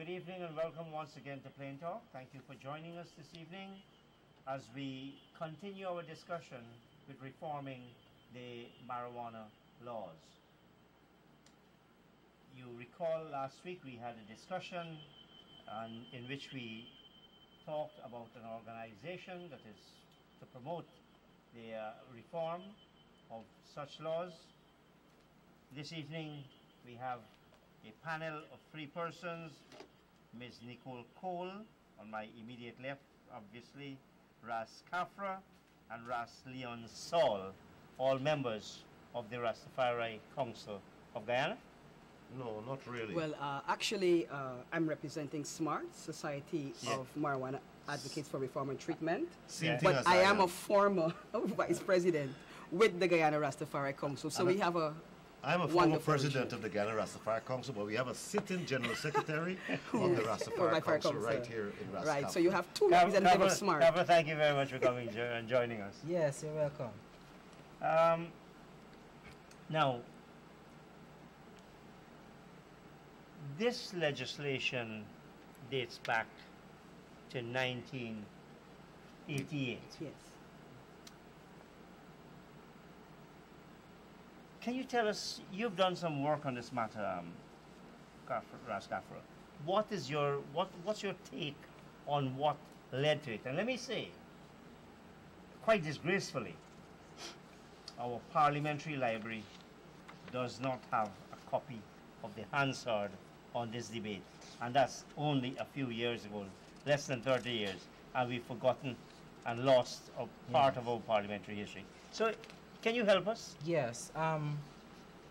good evening and welcome once again to Plain Talk. Thank you for joining us this evening as we continue our discussion with reforming the marijuana laws. You recall last week we had a discussion in which we talked about an organization that is to promote the reform of such laws. This evening we have a panel of three persons: Ms. Nicole Cole on my immediate left, obviously, Ras Kafra and Ras Leon Saul, all members of the Rastafari Council of Guyana. No, not really. Well, actually, I'm representing SMART, Society of Marijuana Advocates for Reform and Treatment. But I am a former vice president with the Guyana Rastafari Council. So we have a I'm a former president of the Guyana Rastafari Council, but we have a sitting general secretary of the Rastafari Council right here in Ras. Right, so you have two representatives of SMART. Kafra, thank you very much for coming and joining us. Yes, you're welcome. Now, this legislation dates back to 1988. Yes. Can you tell us, you've done some work on this matter, Ras Kafra. What's your take on what led to it? And let me say, quite disgracefully, our parliamentary library does not have a copy of the Hansard on this debate. And that's only a few years ago, less than 30 years, and we've forgotten and lost a part of our parliamentary history. So, can you help us? Yes.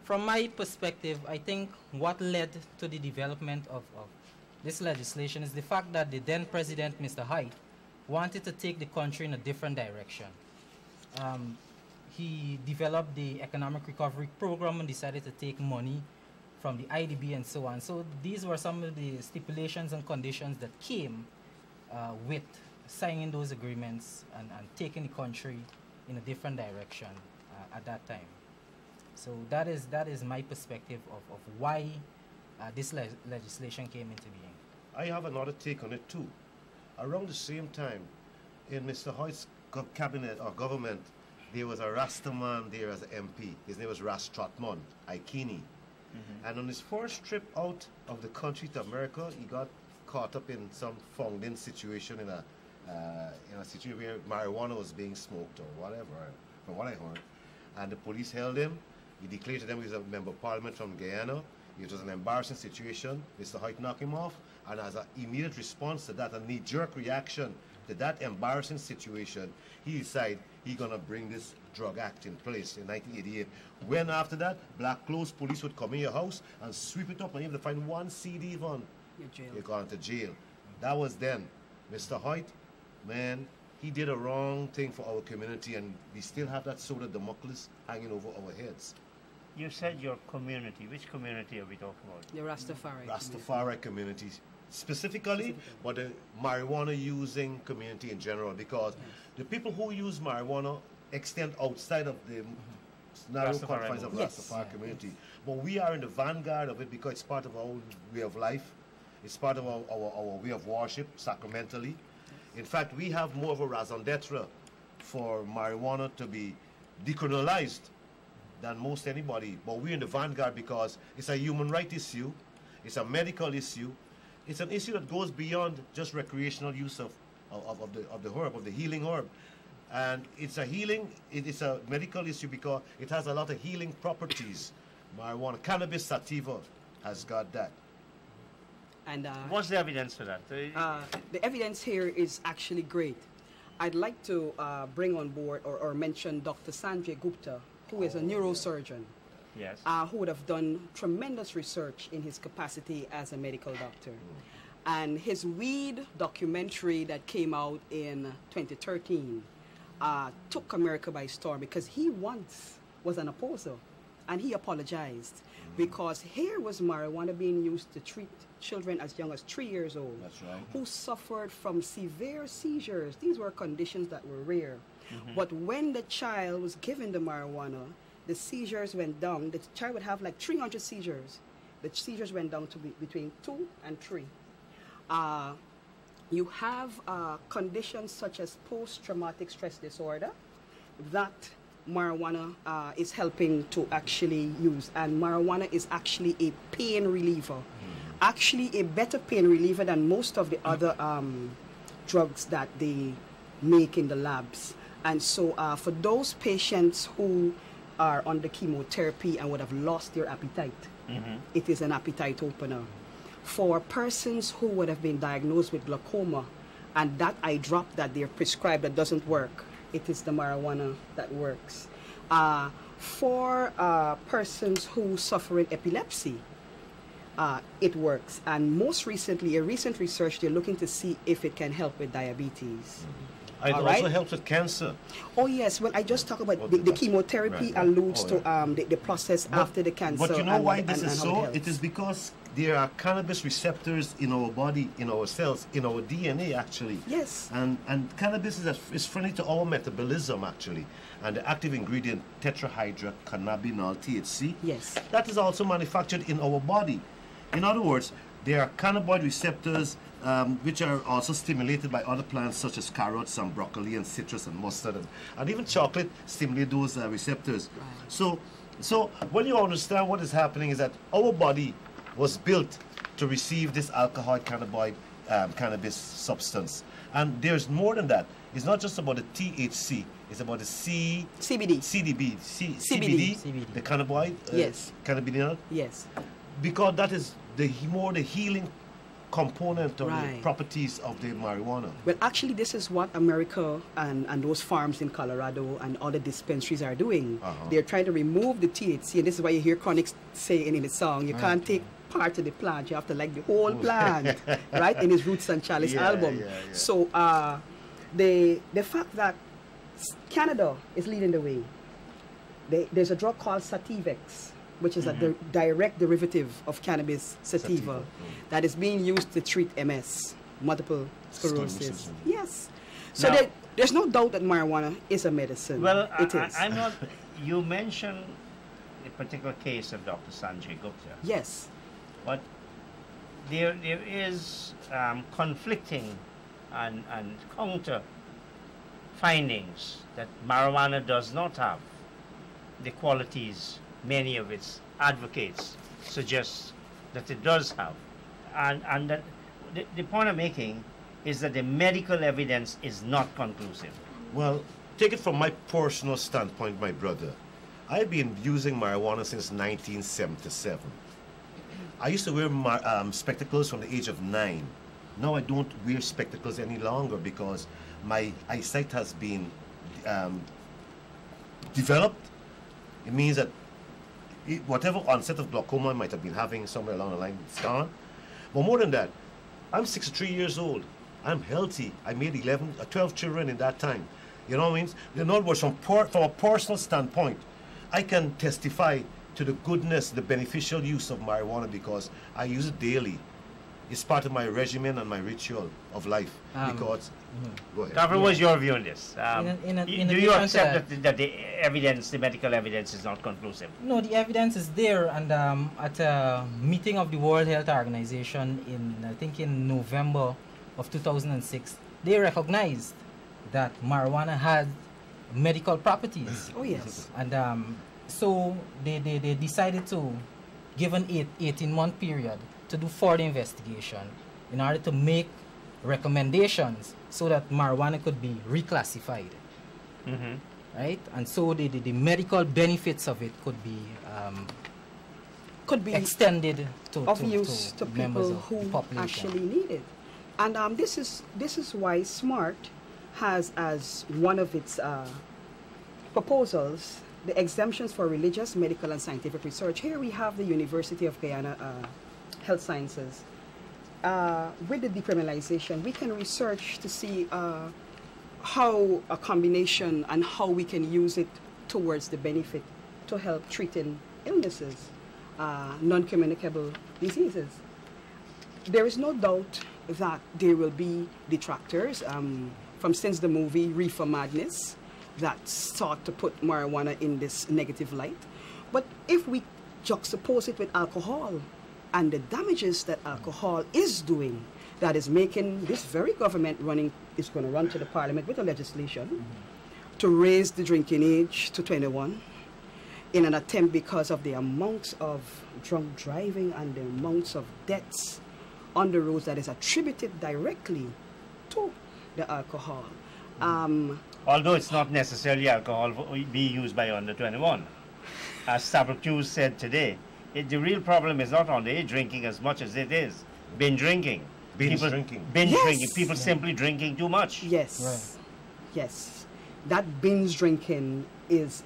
From my perspective, I think what led to the development of this legislation is the fact that the then president, Mr. Hyde, wanted to take the country in a different direction. He developed the economic recovery program and decided to take money from the IDB and so on. So these were some of the stipulations and conditions that came with signing those agreements and taking the country in a different direction at that time. So that is my perspective of why this legislation came into being. I have another take on it too. Around the same time, in Mr. Hoyt's cabinet or government, there was a Rastaman there as an MP. His name was Ras Trotman Aikini. And on his first trip out of the country to America, he got caught up in some founding situation in a situation where marijuana was being smoked or whatever, from what I heard. And the police held him. He declared to them he was a member of parliament from Guyana. It was an embarrassing situation. Mr. Hoyt knocked him off. And as an immediate response to that, a knee-jerk reaction to that embarrassing situation, he decided he's going to bring this drug act in place in 1988. When after that, black clothes police would come in your house and sweep it up, and even to find one CD even, you're going to jail. That was then. Mr. Hoyt, man, he did a wrong thing for our community, and we still have that sword of Damocles hanging over our heads. You said your community. Which community are we talking about? The Rastafari. Rastafari community specifically, but the marijuana using community in general, because the people who use marijuana extend outside of the narrow confines of Rastafari community. But we are in the vanguard of it because it's part of our way of life. It's part of our way of worship, sacramentally. In fact, we have more of a raison d'etre for marijuana to be decriminalized than most anybody. But we're in the vanguard because it's a human rights issue, it's a medical issue, it's an issue that goes beyond just recreational use of the herb, of the healing herb. And it's a it's a medical issue because it has a lot of healing properties. Marijuana, cannabis sativa has got that. And what's the evidence for that? The evidence here is actually great. I'd like to bring on board or mention Dr. Sanjay Gupta, who is a neurosurgeon. Yes. Who would have done tremendous research in his capacity as a medical doctor. And his weed documentary that came out in 2013 took America by storm because he once was an opposer and he apologized because here was marijuana being used to treat children as young as 3 years old. That's right. Who suffered from severe seizures. These were conditions that were rare. But when the child was given the marijuana, the seizures went down. The child would have like 300 seizures. The seizures went down to between 2 and 3. You have conditions such as post-traumatic stress disorder that marijuana is helping to actually use. And marijuana is actually a pain reliever. Actually a better pain reliever than most of the other drugs that they make in the labs. And so for those patients who are under chemotherapy and would have lost their appetite, it is an appetite opener. For persons who would have been diagnosed with glaucoma and that eye drop that they're prescribed that doesn't work, it is the marijuana that works. For persons who suffer in epilepsy, it works. And most recently, a recent research, they're looking to see if it can help with diabetes. It also helps with cancer. Oh yes, well I just talk about the chemotherapy alludes to the process after the cancer. But you know why this is so? It is because there are cannabis receptors in our body, in our cells, in our DNA actually. Yes. And cannabis is friendly to our metabolism actually. And the active ingredient tetrahydrocannabinol, THC, yes, that is also manufactured in our body. In other words, there are cannabinoid receptors which are also stimulated by other plants such as carrots and broccoli and citrus and mustard and even chocolate stimulate those receptors. Right. So when you understand what is happening is that our body was built to receive this alcoholic cannabis substance. And there's more than that. It's not just about the THC, it's about the CBD, the cannabinoid, yes, cannabinol. Yes. Because that is more the healing component of right. the properties of the marijuana. Well, actually, this is what America and those farms in Colorado and other dispensaries are doing. They're trying to remove the THC, and this is why you hear Chronic saying in his song, you can't take part of the plant, you have to like the whole plant, right? In his Roots and Chalice album. So the fact that Canada is leading the way, there's a drug called Sativex, which is a direct derivative of cannabis sativa, that is being used to treat MS, multiple sclerosis. Yes. So now, there's no doubt that marijuana is a medicine. Well, it is. I'm not. You mentioned the particular case of Dr. Sanjay Gupta. Yes. But there is conflicting and counter findings that marijuana does not have the qualities many of its advocates suggest that it does have. And that the point I'm making is that the medical evidence is not conclusive. Well, take it from my personal standpoint, my brother. I've been using marijuana since 1977. I used to wear spectacles from the age of 9. Now I don't wear spectacles any longer because my eyesight has been developed. It means that whatever onset of glaucoma I might have been having somewhere along the line, it's gone. But more than that, I'm 63 years old. I'm healthy. I made 12 children in that time. You know what I mean? In other words, from a personal standpoint, I can testify to the goodness, the beneficial use of marijuana because I use it daily. It's part of my regimen and my ritual of life. Because, go ahead. Dr. What's your view on this? Do you accept that the evidence, the medical evidence, is not conclusive? No, the evidence is there, and at a meeting of the World Health Organization I think in November of 2006, they recognized that marijuana had medical properties. Oh yes. And so they decided to give an 18-month period to do further investigation in order to make recommendations so that marijuana could be reclassified. Right? And so the medical benefits of it could be extended to use to people who actually need it. And this is why SMART has as one of its proposals the exemptions for religious, medical, and scientific research. Here we have the University of Guyana Health Sciences. With the decriminalization, we can research to see how a combination and how we can use it towards the benefit to help treating illnesses, non-communicable diseases. There is no doubt that there will be detractors from since the movie Reefer Madness that sought to put marijuana in this negative light. But if we juxtapose it with alcohol and the damages that alcohol is doing, that is making this very government is going to run to the parliament with a legislation to raise the drinking age to 21 in an attempt because of the amounts of drunk driving and the amounts of deaths on the roads that is attributed directly to the alcohol. Although it's not necessarily alcohol be used by under 21. As Stavrokius said today, the real problem is not underage drinking as much as it is binge drinking. Binge drinking. Binge Yes. drinking. People simply drinking too much. Yes. Right. Yes. That binge drinking is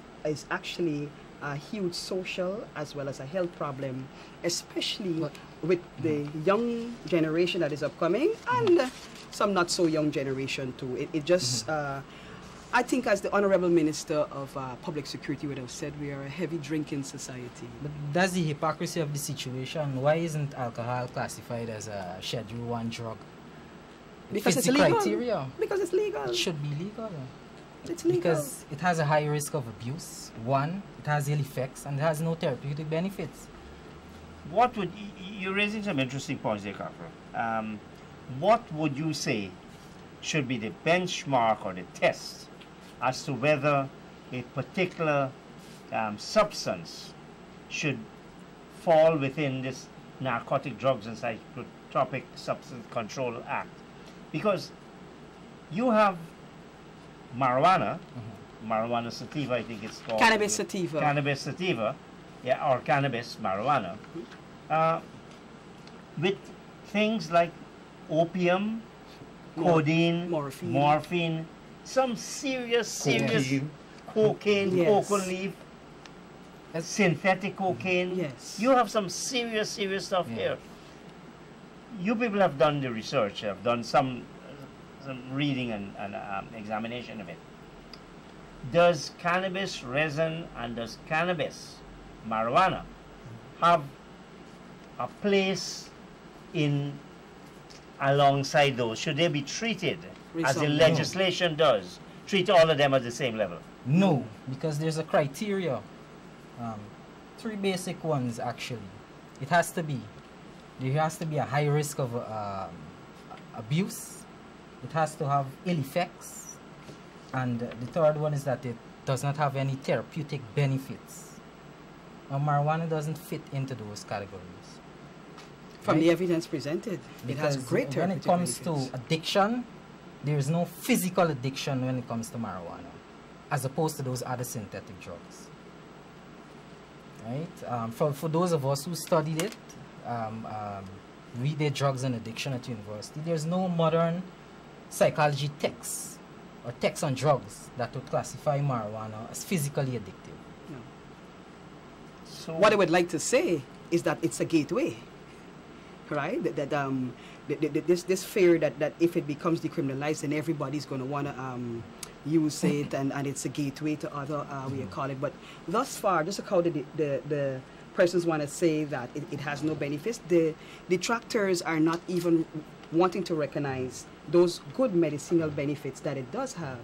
actually a huge social as well as a health problem, especially with the young generation that is upcoming and some not so young generation too. It just, I think as the Honorable Minister of Public Security would have said, we are a heavy drinking society. But that's the hypocrisy of the situation. Why isn't alcohol classified as a Schedule 1 drug? Because Fits it's the legal. criteria. Because it's legal. It should be legal. It's legal. Because it has a high risk of abuse. One, it has ill effects, and it has no therapeutic benefits. What would you're raising some interesting points there, Corporal. What would you say should be the benchmark or the test as to whether a particular substance should fall within this Narcotic Drugs and Psychotropic Substance Control Act? Because you have marijuana, marijuana sativa, I think it's called. Cannabis sativa. Cannabis sativa, yeah, or cannabis marijuana, with things like opium, codeine, morphine, some serious cocaine, Yes. coca leaf, synthetic cocaine. Yes. You have some serious stuff here. You people have done the research, have done some reading and examination of it. Does cannabis resin and does cannabis marijuana have a place in alongside those? Should they be treated as the Reasonable. legislation does? Treat all of them at the same level? No, because there's a criteria. Three basic ones actually. There has to be a high risk of abuse. It has to have ill effects, and the third one is that it does not have any therapeutic benefits. Now, marijuana doesn't fit into those categories. From right? the evidence presented, it has Because great when it therapeutic comes benefits. to addiction, there is no physical addiction when it comes to marijuana, as opposed to those other synthetic drugs. Right? For those of us who studied it, we did drugs and addiction at university. There's no modern psychology text or text on drugs that would classify marijuana as physically addictive. So What I would like to say is that it's a gateway, right? This fear that if it becomes decriminalized, then everybody's going to want to use it, and it's a gateway to other, we call it. But thus far, just how the persons want to say that it has no benefits, the detractors are not even wanting to recognize those good medicinal benefits that it does have,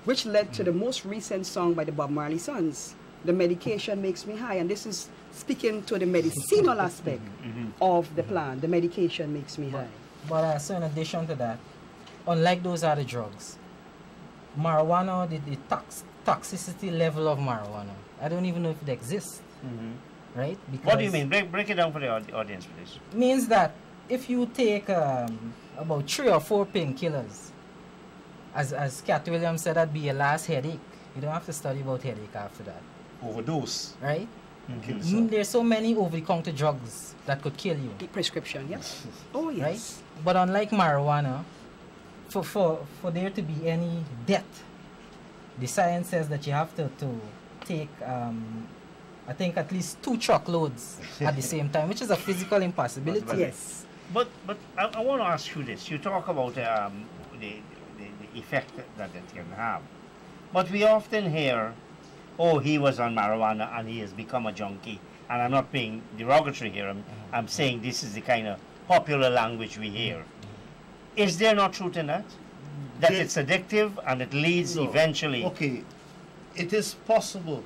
which led to the most recent song by the Bob Marley Sons, "The Medication Makes Me High," and this is speaking to the medicinal aspect of the plan. The medication makes me high. But so in addition to that, unlike those other drugs, marijuana, the toxicity level of marijuana, I don't even know if it exists, right? Because what do you mean? Break it down for the audience, please. Means that if you take about 3 or 4 painkillers, as Cat Williams said, that'd be your last headache. You don't have to study about headache after that, Overdose. right? Kill yourself. There's so many over-the-counter drugs that could kill you. Prescription, yes. Oh, yes. Right? But unlike marijuana, for there to be any death, the science says that you have to take, I think, at least 2 truckloads at the same time, which is a physical impossibility. Yes. But I want to ask you this. You talk about the effect that it can have. But we often hear, oh, he was on marijuana and he has become a junkie. And I'm not being derogatory here. I'm saying this is the kind of popular language we hear. Is there not truth in that? That There- it's addictive and it leads No. eventually. Okay, it is possible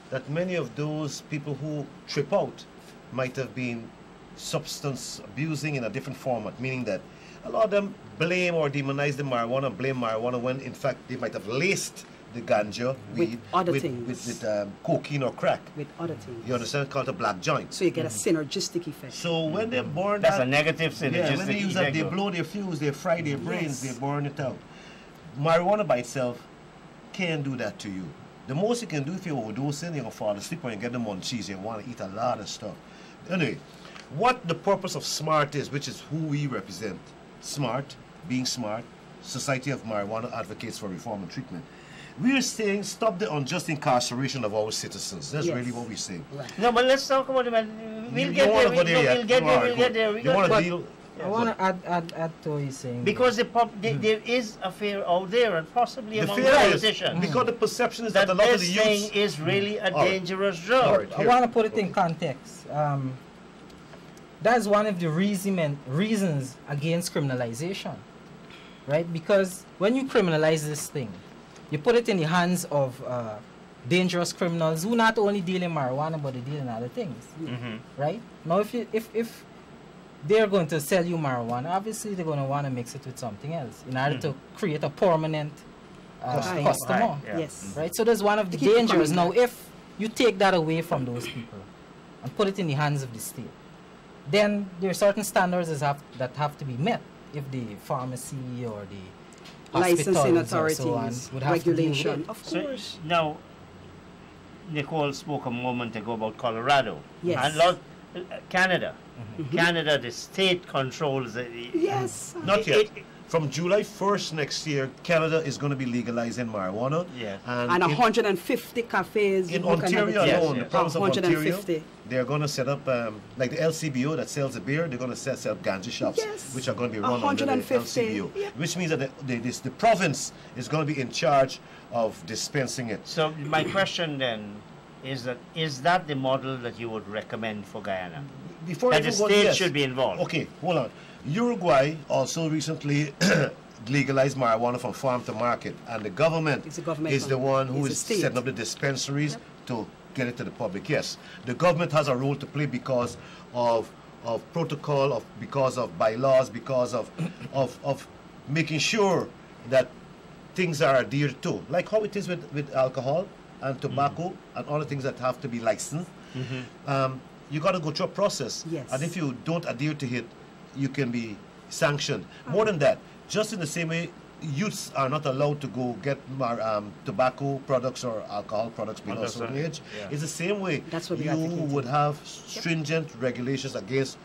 that many of those people who trip out might have been substance abusing in a different format, meaning that a lot of them blame or demonize the marijuana, blame marijuana when in fact they might have laced the ganja With weed other with, things. with cocaine or crack. With other things. You understand? Called a black joint. So you get a synergistic effect. So when they burn That's that, a negative yeah, synergistic when they use that, effect, they though. blow their fuse, they fry their brains, Yes. they burn it out. Marijuana by itself can't do that to you. The most you can do if you're overdosing, you're gonna fall asleep or you get the munchies, you want to eat a lot of stuff. Anyway, what the purpose of SMART is, which is who we represent. SMART, being smart, Society of Marijuana Advocates for Reform and Treatment. We're saying stop the unjust incarceration of our citizens. That's Yes. really what we're saying. Right. No, but let's talk about it. We'll You get don't there. wanna go there yet. We'll get there. Alright, We'll get go. there. You want to But- deal? I want to add to what he's saying. Because there is a fear out there, and possibly The among fear is politicians, because the perception is that that a lot of the this thing youths. is really a Alright. dangerous drug. Alright. I want to put it in context. That's one of the reasons against criminalization, right? Because when you criminalize this thing, you put it in the hands of dangerous criminals who not only deal in marijuana but they deal in other things, right? Now, if they're going to sell you marijuana, obviously they're going to want to mix it with something else in order to create a permanent Right. customer. Right, yeah. Yes. Right, so that's one of the To keep it dangers. coming Now, back. if you take that away from those people and put it in the hands of the state, then there are certain standards that have to be met. If the pharmacy or the Licensing hospitals or authorities, so on would have to deal with regulation, it. of So course. now, Nicole spoke a moment ago about Colorado. Yes. And Canada. Canada, the state controls the. Yes. Not yet. It- From July 1st next year, Canada is going to be legalizing marijuana. Yes. And in, 150 cafes. in you can have Ontario it. Yes, alone, yes. the province of Ontario, 150. they're going to set up, like the LCBO that sells the beer, they're going to set up ganja shops, Yes. which are going to be run under the 150, LCBO. yep. Which means that the province is going to be in charge of dispensing it. So my question then is that the model that you would recommend for Guyana? Before That the even go- state yes. should be involved. Okay, hold on. Uruguay also recently legalized marijuana from farm to market, and the government It's a government is the one who it's is a state. setting up the dispensaries to get it to the public. Yes, the government has a role to play because of protocol, because of bylaws, because of making sure that things are adhered to, like how it is with alcohol and tobacco and other things that have to be licensed. You got to go through a process, Yes. and if you don't adhere to it, you can be sanctioned. More than that, just in the same way, youths are not allowed to go get tobacco products or alcohol products below a certain Understand. age. Yeah. It's the same way That's what we you advocated. would have stringent regulations against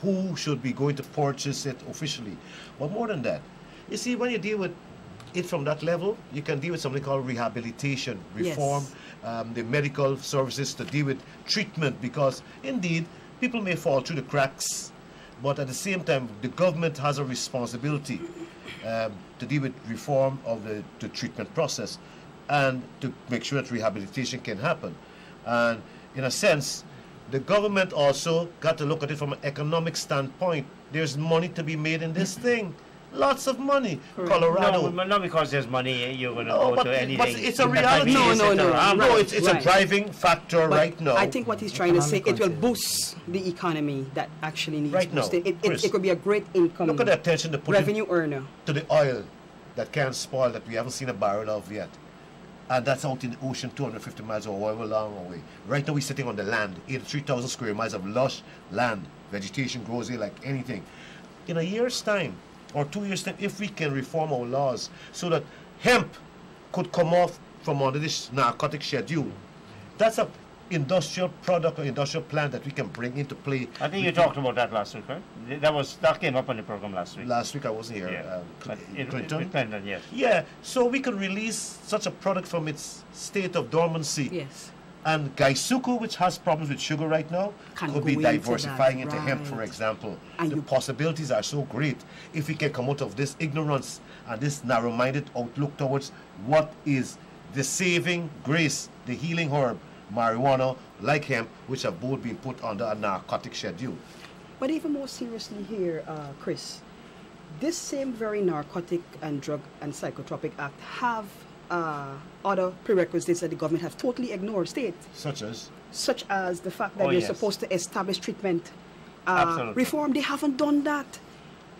who should be going to purchase it officially. But more than that, you see, when you deal with it from that level, you can deal with something called rehabilitation, reform, the medical services to deal with treatment, because indeed people may fall through the cracks, but at the same time the government has a responsibility to deal with reform of the treatment process and to make sure that rehabilitation can happen. And in a sense, the government also got to look at it from an economic standpoint. There's money to be made in this thing. Lots of money. Colorado. No, not because there's money you're going to No, go but- to but anything. it's a that might reality. be No, illicit no, or no. harmful. No, it's a Right. driving factor But right now. I think what he's trying to say, Economic it will concept. boost the economy that actually needs Right now, boosting. Chris, It could be a great income Look at the attention they put in revenue earner. to the oil that can't spoil, that we haven't seen a barrel of yet. And that's out in the ocean, 250 miles or however long away. Right now we're sitting on the land, 83,000 square miles of lush land. Vegetation grows here like anything. In a year's time, or 2 years' time, if we can reform our laws so that hemp could come off from under this narcotic schedule, that's a industrial product or industrial plant that we can bring into play. I think you talked about that last week, right? That came up on the program last week. Last week I wasn't here. Yeah. But Clinton. with Clinton, yes. Yeah, so we can release such a product from its state of dormancy. Yes. And Gaisuku, which has problems with sugar right now, Can could go be into that, diversifying into hemp, for right. example. And the you- possibilities are so great if we can come out of this ignorance and this narrow-minded outlook towards what is the saving grace, the healing herb, marijuana, like hemp, which have both been put under a narcotic schedule. But even more seriously here, Chris, this same very Narcotic and Drug and Psychotropic Act have other prerequisites that the government have totally ignored, state, Such as? such as the fact that Oh, they're yes. supposed to establish treatment Absolutely. reform. They haven't done that.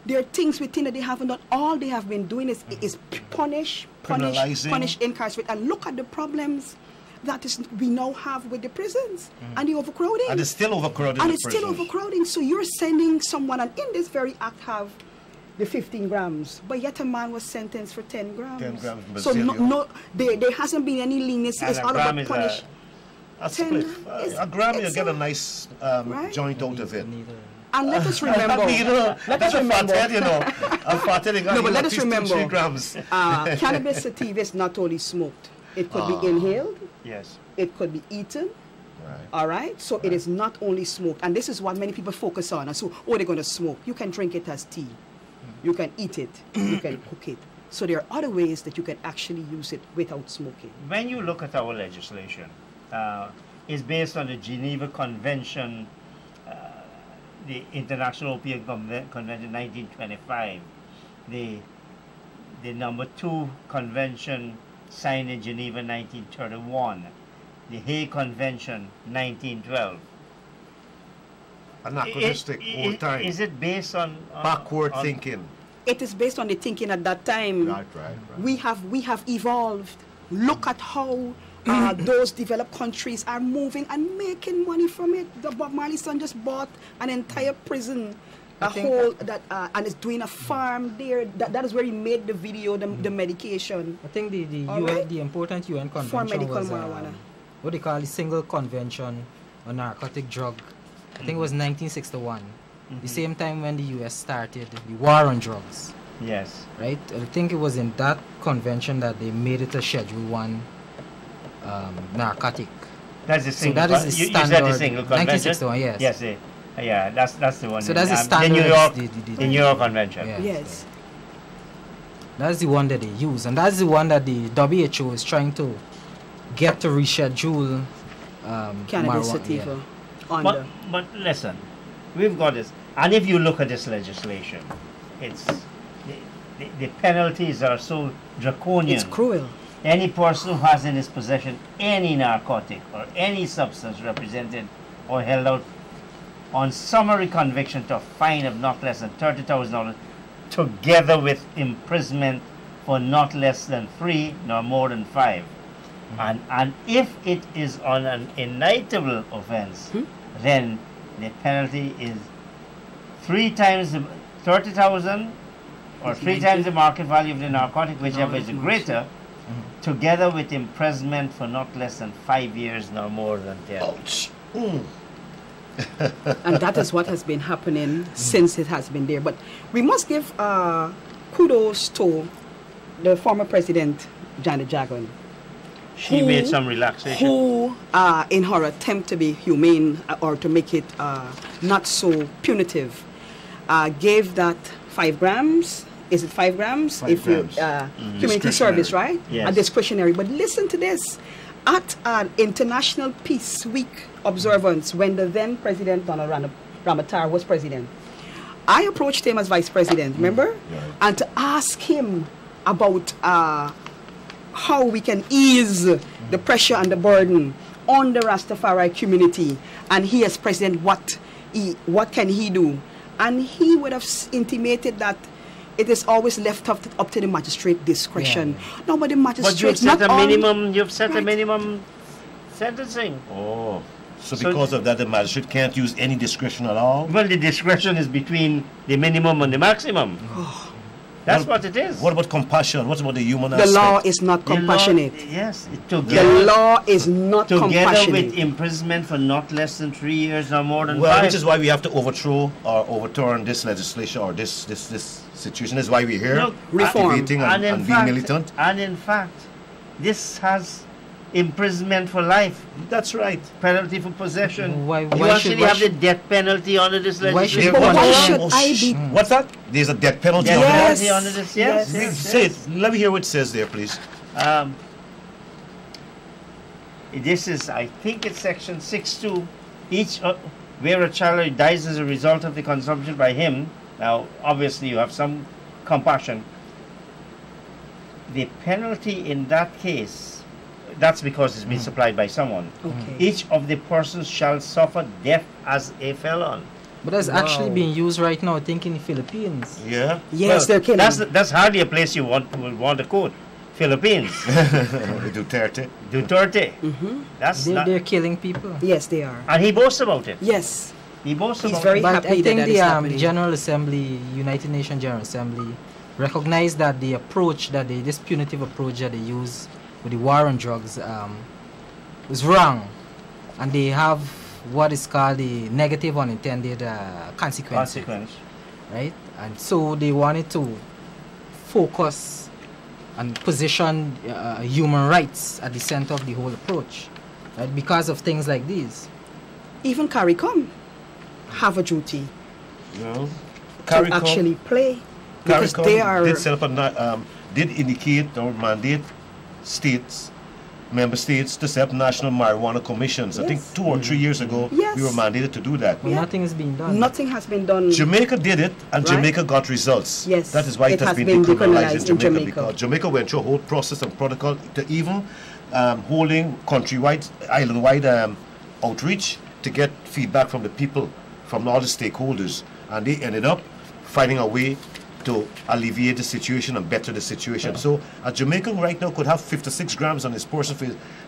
There are things within that they haven't done. All they have been doing is punish, Criminalizing. incarcerate, and look at the problems that we now have with the prisons and the overcrowding. And it's still overcrowded. And in it's the still prisons. overcrowding. So you're sending someone, and in this very act have the 15 grams, but yet a man was sentenced for 10 grams. 10 grams So Brazilian. there hasn't been any leniency. And It's a all gram about is punish. A 10 split. is- A gram, you it's get a a- nice right? joint out of it. And let us remember. You know, let that's us a remember. fathead, you know. A fathead, No, but let us remember. 3 grams. Cannabis sativa is not only smoked. It could be inhaled. Yes. It could be eaten. Right. All right. So it is not only smoked, and this is what many people focus on. And so, they're going to smoke. You can drink it as tea. You can eat it. You can cook it. So there are other ways that you can actually use it without smoking. When you look at our legislation, it's based on the Geneva Convention, the International Opiate Convention 1925, the number 2 convention signed in Geneva 1931, the Hague Convention 1912. Anachronistic, old time. Is it based on Backward on- thinking. It is based on the thinking at that time. Right. We have evolved. Look at how those developed countries are moving and making money from it. The Bob Marley son just bought an entire prison, and is doing a farm there. That is where he made the video, the medication. I think the All UN, right. the important UN For convention medical was marijuana. what they call the Single Convention on Narcotic Drug. I think it was 1961. The same time when the US started the war on drugs, Yes. right? I think it was in that convention that they made it a Schedule 1 narcotic. That's the So single. that is the you standard. said the single convention. 1961, yes. Yes. Yeah. That's the one. So in, that's the the standard. New York. the- The New York Convention. Yeah. Yes. That's the one that they use, and that's the one that the WHO is trying to get to reschedule Cannabis marijuana. sativa. On But listen, we've got this, and if you look at this legislation, it's the penalties are so draconian. it's cruel. Any person who has in his possession any narcotic or any substance represented or held out on summary conviction to a fine of not less than $30,000, together with imprisonment for not less than 3 nor more than 5. And if it is on an indictable offense, then the penalty is 3 times the 30,000 or 3 times the market value of the narcotic, whichever is the greater, together with imprisonment for not less than 5 years nor more than 10. Ouch. And that is what has been happening since it has been there. But we must give kudos to the former president, Janet Jackson, She made some relaxation. who, in her attempt to be humane or to make it not so punitive, gave that 5 grams. Is it 5 grams? 5 if you grams. community service, right? Yes. A discretionary. But listen to this: at an International Peace Week observance, when the then president Donald Ramatar was president, I approached him as vice president. Remember, and to ask him about how we can ease the pressure and the burden on the Rastafari community, and he as president, what can he do? And he would have intimated that it is always left up to the magistrate discretion. No, but the But magistrate you've set not a all- minimum. You've set a Right. minimum sentencing. Oh. So So- because of that, the magistrate can't use any discretion at all? Well, the discretion is between the minimum and the maximum. That's what it is. What about compassion? What about the human The aspect? law is not The law- compassionate. Yes, The together, law is not together compassionate. with imprisonment for not less than 3 years or more than Well, 5. which is why we have to overthrow or overturn this legislation or this situation. Is why we're here, Look, Reform. activating and in being fact, militant. And in fact, this has imprisonment for life, That's right. penalty for possession. Why- You why actually should- why have the should- death penalty under this Why should- legislation. But why Why- should Oh, I be? What's that? There's a death penalty. Death on there? penalty Yes. under this, yes. Yes. yes, Say yes. it. Let me hear what it says there, please. This is, I think it's section 6.2. Each, where a child dies as a result of the consumption by him, now obviously you have some compassion, the penalty in that case, that's because it's been supplied by someone. Okay. Each of the persons shall suffer death as a felon. But that's actually Wow. being used right now, I think, in the Philippines. Yeah. Yes, they're killing. That's hardly a place you would want to quote. Philippines, Duterte. Duterte. That's They're, not, they're killing people. Yes, they are. and he boasts about it. Yes. He boasts He's about very it. But happy I that think that is the happening. General Assembly, United Nations General Assembly, recognized that the approach that this punitive approach that they use with the war on drugs was wrong, and they have what is called the negative unintended consequences, Consequence. right? And so they wanted to focus and position human rights at the center of the whole approach, right? Because of things like these. Even CARICOM have a duty No. to actually play because CARICOM they are. did set up did indicate or mandate states, member states, to set up national marijuana commissions. I think Yes. 2 or 3 years ago, Yes. we were mandated to do that. Well, Yeah. nothing is being done. Nothing has been done. Jamaica did it, and Right. Jamaica got results. Yes, That is why it has been decriminalized in Jamaica, because Jamaica went through a whole process and protocol to even holding countrywide, island-wide outreach to get feedback from the people, from all the stakeholders, and they ended up finding a way to alleviate the situation and better the situation. So a Jamaican right now could have 56 grams on his person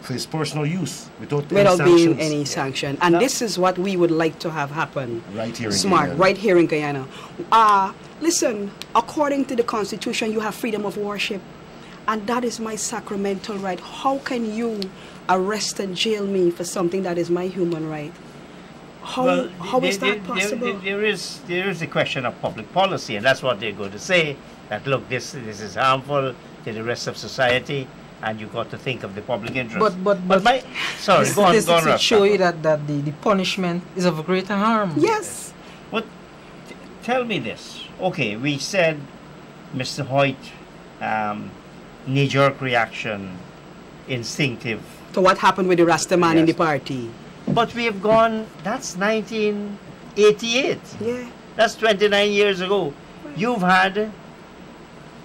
for his personal use without any without being sanctions. any sanction. And this is what we would like to have happen. Right here in Smart, Guyana. right here in Guyana. Listen, according to the Constitution, you have freedom of worship. And that is my sacramental right. How can you arrest and jail me for something that is my human right? How is that possible? There is the question of public policy, and that's what they're going to say. That look, this is harmful to the rest of society, and you've got to think of the public interest. But my sorry, the go on, statistics Ralph. show you that the punishment is of greater harm. Yes. But tell me this. Okay, we said, Mr. Hoyt, knee-jerk reaction, instinctive. To what happened with the Rasta man in Yes. the party. But we have gone, that's 1988. Yeah. That's 29 years ago. You've had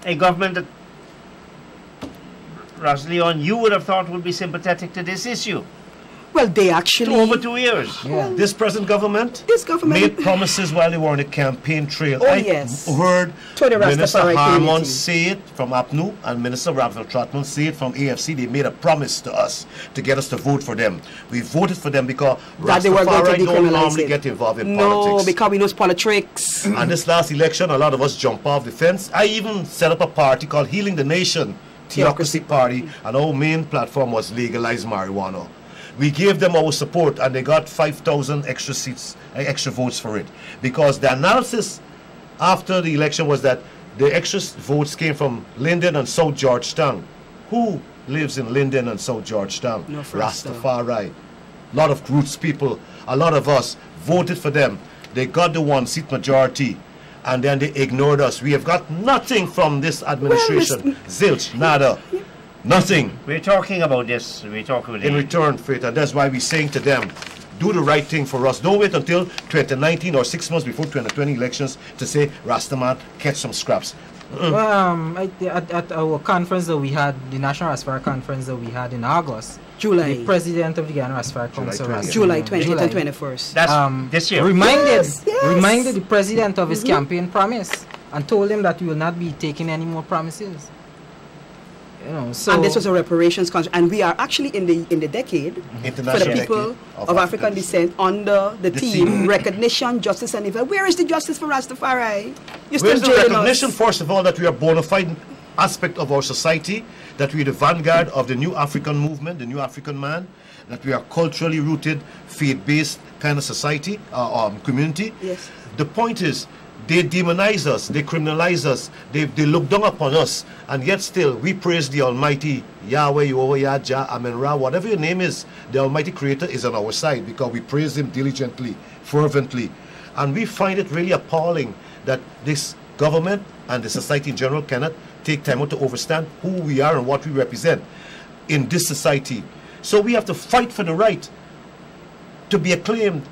a government that, Rosleon, you would have thought would be sympathetic to this issue. Well, they actually. Over 2 years. Yeah. This present government This government. made promises while they were on the campaign trail. Oh, I yes. heard To the Minister Rastafari Harmon community. say it from APNU and Minister Raphael Trotman say it from AFC. They made a promise to us to get us to vote for them. We voted for them because That they were going to Rastafari don't decriminalize normally it. get involved in No, politics. because we know politics. And this last election, a lot of us jump off the fence. I even set up a party called Healing the Nation, Theocracy Party, and our main platform was legalize marijuana. We gave them our support, and they got 5,000 extra seats, extra votes for it. Because the analysis after the election was that the extra votes came from Linden and South Georgetown. Who lives in Linden and South Georgetown? No Rasta. Rastafari. A lot of roots people, a lot of us voted for them. They got the 1-seat majority, and then they ignored us. We have got nothing from this administration. Zilch, nada, nothing We're talking about this. We're talking about in return for it, and that's why we're saying to them, do the right thing for us. Don't wait until 2019 or 6 months before 2020 elections to say, Rastaman, catch some scraps. At our conference that we had, the National Rastafari conference that we had in August, July. the president of the Ghana Rastafari Council, 20th. July 20th and 21st. That's this year. reminded the president of his campaign promise and told him that we will not be taking any more promises. You know, so And this was a reparations country, and we are actually in the decade for the International people Decade of African descent under the The theme theme. recognition, justice, and evil. Where is the justice for Rastafari? You're still Where's the jailing recognition, us. first of all, that we are a bona fide aspect of our society, that we are the vanguard of the new African movement, the new African man, that we are culturally rooted, faith-based kind of society, community. Yes. The point is, they demonize us, they criminalize us, they look down upon us, and yet still we praise the Almighty Yahweh, Yehovah, Yah, Jah, Amen, Ra, whatever your name is. The Almighty Creator is on our side because we praise Him diligently, fervently, and we find it really appalling that this government and the society in general cannot take time out to understand who we are and what we represent in this society. So we have to fight for the right to be acclaimed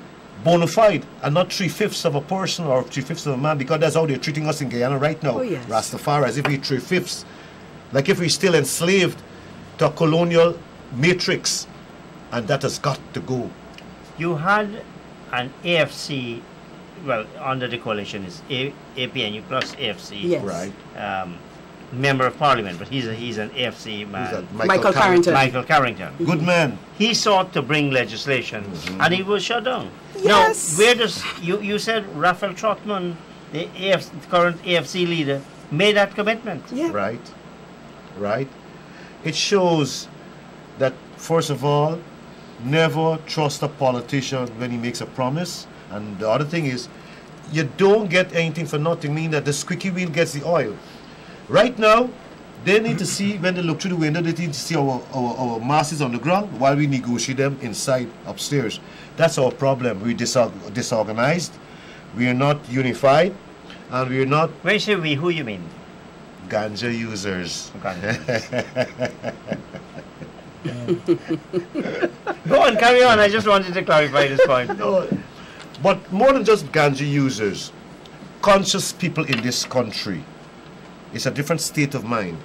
bona fide and not 3/5 of a person or 3/5 of a man, because that's how they're treating us in Guyana right now. Oh, yes. Rastafari, as if we're 3/5, like if we're still enslaved to a colonial matrix, and that has got to go. You had an AFC well, under the coalition is APNU plus AFC. Yes. Right. Member of Parliament, but he's an AFC man. Who's that? Michael Carrington. Michael Carrington. Good man. He sought to bring legislation, and he was shut down. Yes. Now, where does you said Raphael Trotman, the current AFC leader, made that commitment? Yeah. Right. Right. It shows that, first of all, never trust a politician when he makes a promise. And the other thing is, you don't get anything for nothing, meaning that the squeaky wheel gets the oil. Right now, they need to see, when they look through the window, they need to see our masses on the ground while we negotiate them inside, upstairs. That's our problem. We're disorganized, we are not unified, and we are not... When you say we, who you mean? Ganja users. Go on, carry on. I just wanted to clarify this point. No, but more than just ganja users, conscious people in this country. It's a different state of mind.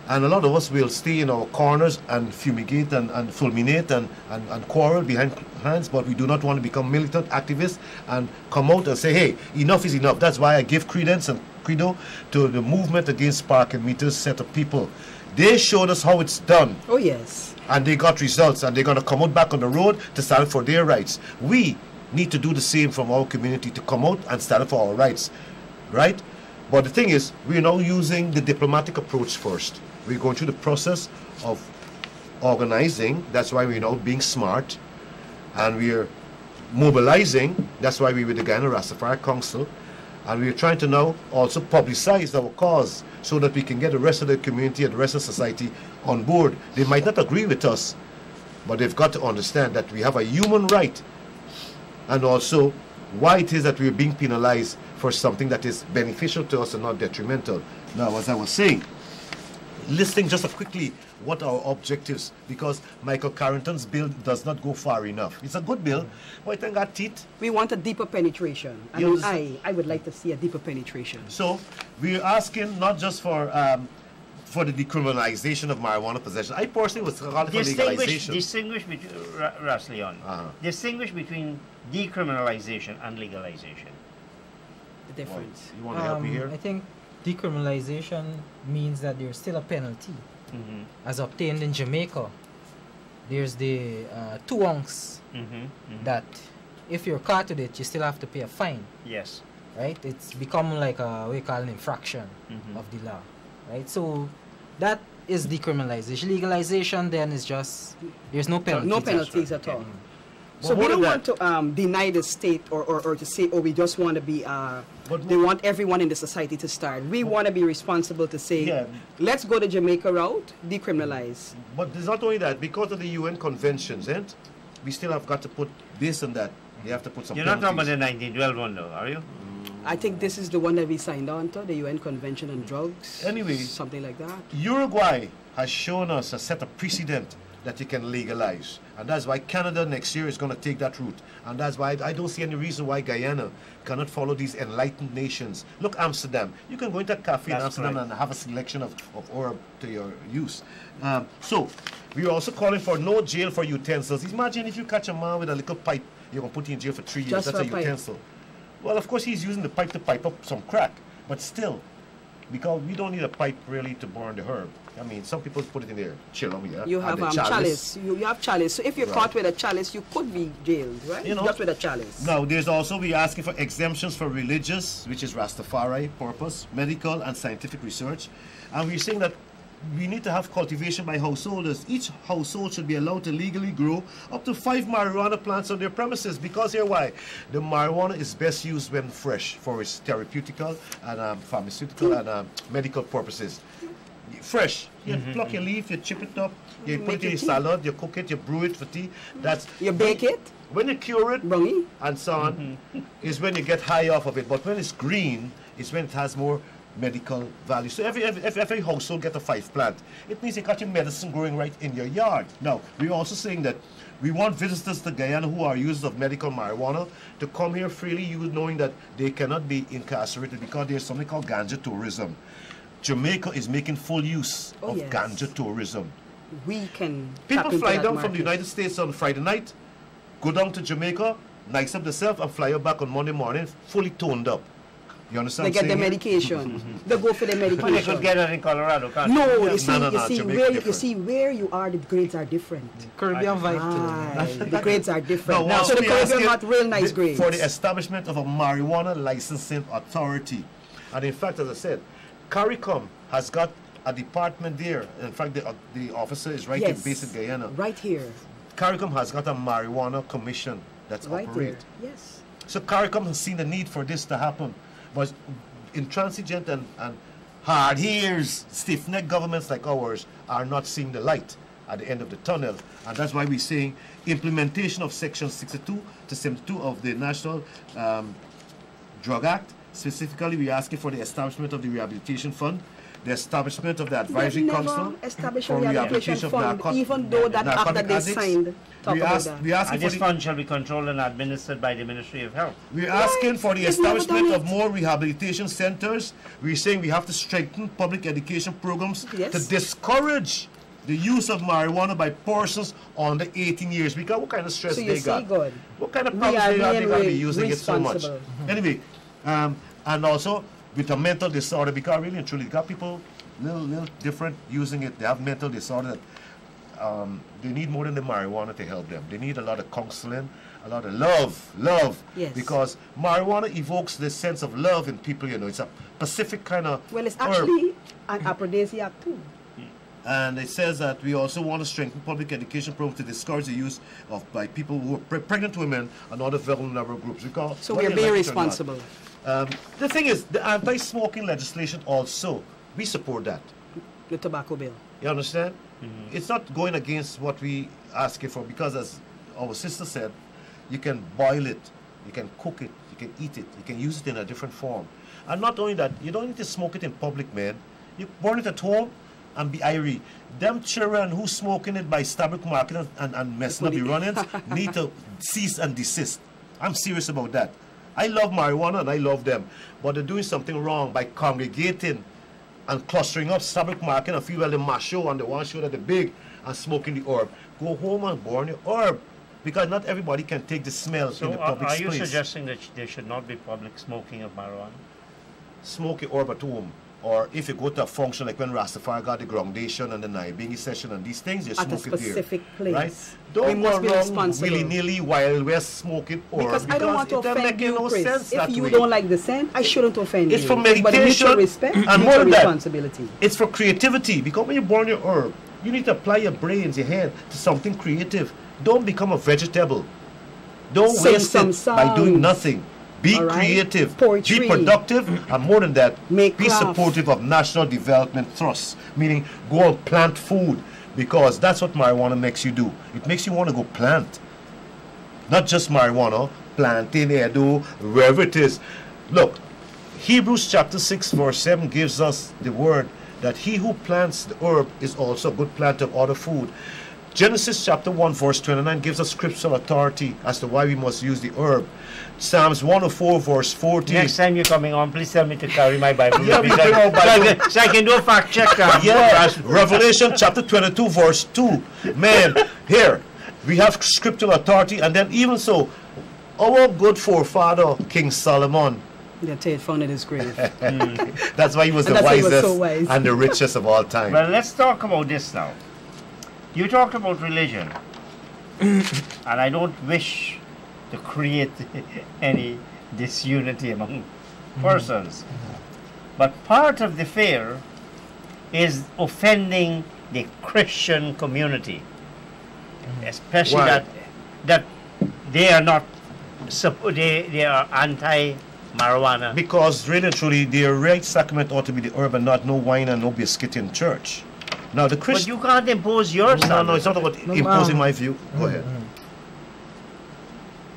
And a lot of us will stay in our corners and fumigate and fulminate and quarrel behind hands, but we do not want to become militant activists and come out and say, hey, enough is enough. That's why I give credence and credo to the movement against parking meters set of people. They showed us how it's done. Oh, yes. And they got results, and they're going to come out back on the road to stand for their rights. We need to do the same from our community, to come out and stand for our rights, right? But the thing is, we're now using the diplomatic approach first. We're going through the process of organizing. That's why we're now being smart. And we're mobilizing. That's why we're with the Guyana Rastafari Council. And we're trying to now also publicize our cause so that we can get the rest of the community and the rest of society on board. They might not agree with us, but they've got to understand that we have a human right, and also why it is that we're being penalized for something that is beneficial to us and not detrimental. Now, as I was saying, listing just quickly what our objectives, because Michael Carrington's bill does not go far enough. It's a good bill, but it ain't got teeth. We want a deeper penetration. I mean, I would like to see a deeper penetration. So we're asking not just for the decriminalization of marijuana possession. I personally was calling for legalization. Distinguish between, Rasleon, distinguish between decriminalization and legalization. The difference. Well, you want to help me here? I think decriminalization means that there's still a penalty. As obtained in Jamaica, there's the 2 ounce that if you're caught with it, you still have to pay a fine. Yes. Right? It's become like what we call an infraction of the law. Right? So that is decriminalization. Legalization then is just, there's no penalties. No penalties at all. So we don't want to deny the state or to say, oh, we just want to be, they want everyone in the society to start. We want to be responsible to say, let's go the Jamaica route, decriminalize. But it's not only that, because of the UN conventions, we still have got to put this and that. You have to put some You're penalties. not talking about the 1912 one though, are you? I think this is the one that we signed on to, the UN Convention on Drugs. Anyway, something like that. Uruguay has shown us a set of precedent that you can legalize. And that's why Canada next year is going to take that route. And that's why I don't see any reason why Guyana cannot follow these enlightened nations. Look, Amsterdam. You can go into a cafe in Amsterdam and have a selection of herb to your use. So, we are also calling for no jail for utensils. Imagine if you catch a man with a little pipe, you're going to put him in jail for 3 years. Just that's for a utensil. Well, of course, he's using the pipe to pipe up some crack. But still, because we don't need a pipe really to burn the herb. I mean, some people put it in their chillum, yeah. You have chalice. You have chalice. So if you're caught with a chalice, you could be jailed, right? You know, just with a chalice. Now, there's also, we're asking for exemptions for religious, which is Rastafari purpose, medical and scientific research. And we're saying that we need to have cultivation by householders. Each household should be allowed to legally grow up to 5 marijuana plants on their premises. Because here why? The marijuana is best used when fresh for its therapeutical and pharmaceutical and medical purposes. Fresh. You pluck your leaf, you chip it up, you put it in your salad, you cook it, you brew it for tea. That's you bake it. When you cure it Brungy. and so on, is when you get high off of it. But when it's green, it's when it has more medical value. So every household get a 5 plant. It means you got your medicine growing right in your yard. Now, we're also saying that we want visitors to Guyana who are users of medical marijuana to come here freely, knowing that they cannot be incarcerated because there's something called ganja tourism. Jamaica is making full use of ganja tourism. We can People fly down from the United States on Friday night, go down to Jamaica, nice up themselves, and fly you back on Monday morning fully toned up. You understand? They get the medication. They go for the But they medication. could get it in Colorado, can't No, they? you see, No, you see Jamaica where you different. see where you are, the grades are different. Caribbean vibe Aye, too. the grades are different. Now, So the we Caribbean asking not real nice grades. for the establishment of a marijuana licensing authority. And in fact, as I said, CARICOM has got a department there. In fact, the officer is right in Yes, basic Guyana. right here, CARICOM has got a marijuana commission that's right operate. there. Yes. So CARICOM has seen the need for this to happen. But intransigent and hard ears, stiff-necked governments like ours are not seeing the light at the end of the tunnel. And that's why we're saying implementation of Section 62 to 72 of the National Drug Act. Specifically, we're asking for the establishment of the Rehabilitation Fund, the establishment of the Advisory They've Council never established a for rehabilitation of fund, narco- even though that act narcotic that they addicts. signed talk We about ask, that. we're asking And for this the, fund shall be controlled and administered by the Ministry of Health. we're asking for the They've never establishment done of it. more rehabilitation centers. We're saying we have to strengthen public education programs Yes. to discourage the use of marijuana by persons under 18 years. Because what kind of stress So you they see, got? good. What kind of We problems are they got? They being got to be using it so much. responsible. Anyway, and also with a mental disorder, because really and truly, you got people little different using it. They have mental disorder that they need more than the marijuana to help them. They need a lot of counseling, a lot of love. Yes. Because marijuana evokes this sense of love in people, you know. It's a specific kind of Well, it's herb. actually an aphrodisiac too. And it says that we also want to strengthen public education programs to discourage the use of by people who are pregnant women and other vulnerable groups. Because So whether we are you being like it or not, responsible. the thing is, the anti-smoking legislation also, we support that. The tobacco bill. You understand? It's not going against what we asking for because, as our sister said, you can boil it, you can cook it, you can eat it, you can use it in a different form. And not only that, you don't need to smoke it in public, man. You burn it at home and be irie. Them children who smoking it by Starbucks market and messing up the run-ins need to cease and desist. I'm serious about that. I love marijuana and I love them, but they're doing something wrong by congregating and clustering up Starbucks market and feel well the macho and the one show that they're big and smoking the herb. Go home and burn your herb because not everybody can take the smell So in the public are space. you suggesting that there should not be public smoking of marijuana? Smoke your herb at home. Or if you go to a function like when Rastafari got the groundation and the Naibingi session and these things, you At a smoke it there. specific place. Right? We Don't must go be around responsible. willy-nilly while we're smoking herb Because I don't want to it doesn't offend make you, no Chris. sense If that you way. don't like the scent, I shouldn't offend It's you. for But meditation mutual respect, and mutual more than that, responsibility. it's for creativity because when you burn your herb, you need to apply your brains, your head to something creative. Don't become a vegetable. Don't Sing waste some it by doing songs. nothing. Be All right? creative, Poetry. be productive, and more than that, Make be craft. supportive of national development thrusts, meaning go and plant food, because that's what marijuana makes you do. It makes you want to go plant. Not just marijuana, planting, edo, wherever it is. Look, Hebrews chapter 6 verse 7 gives us the word that he who plants the herb is also a good planter of other food. Genesis chapter 1 verse 29 gives us scriptural authority as to why we must use the herb. Psalms 104 verse 14. Next time you're coming on, please tell me to carry my Bible. Yeah, with we me bring our Bible. so I can do a fact check. Yeah, Revelation chapter 22 verse 2. Man, here, we have scriptural authority, and then even so, our good forefather, King Solomon, Yeah, Ted found in his grave. that's why he was And the that's why he was wisest so wise. and the richest of all time. Well, let's talk about this now. You talked about religion, and I don't wish to create any disunity among persons. But part of the fear is offending the Christian community, especially Why? that they are not they are anti-marijuana. Because really and truly, their right sacrament ought to be the herb and not no wine and no biscuit in church. Now the But Christian... you can't impose your No, standard. it's not about No, imposing my view. Go ahead.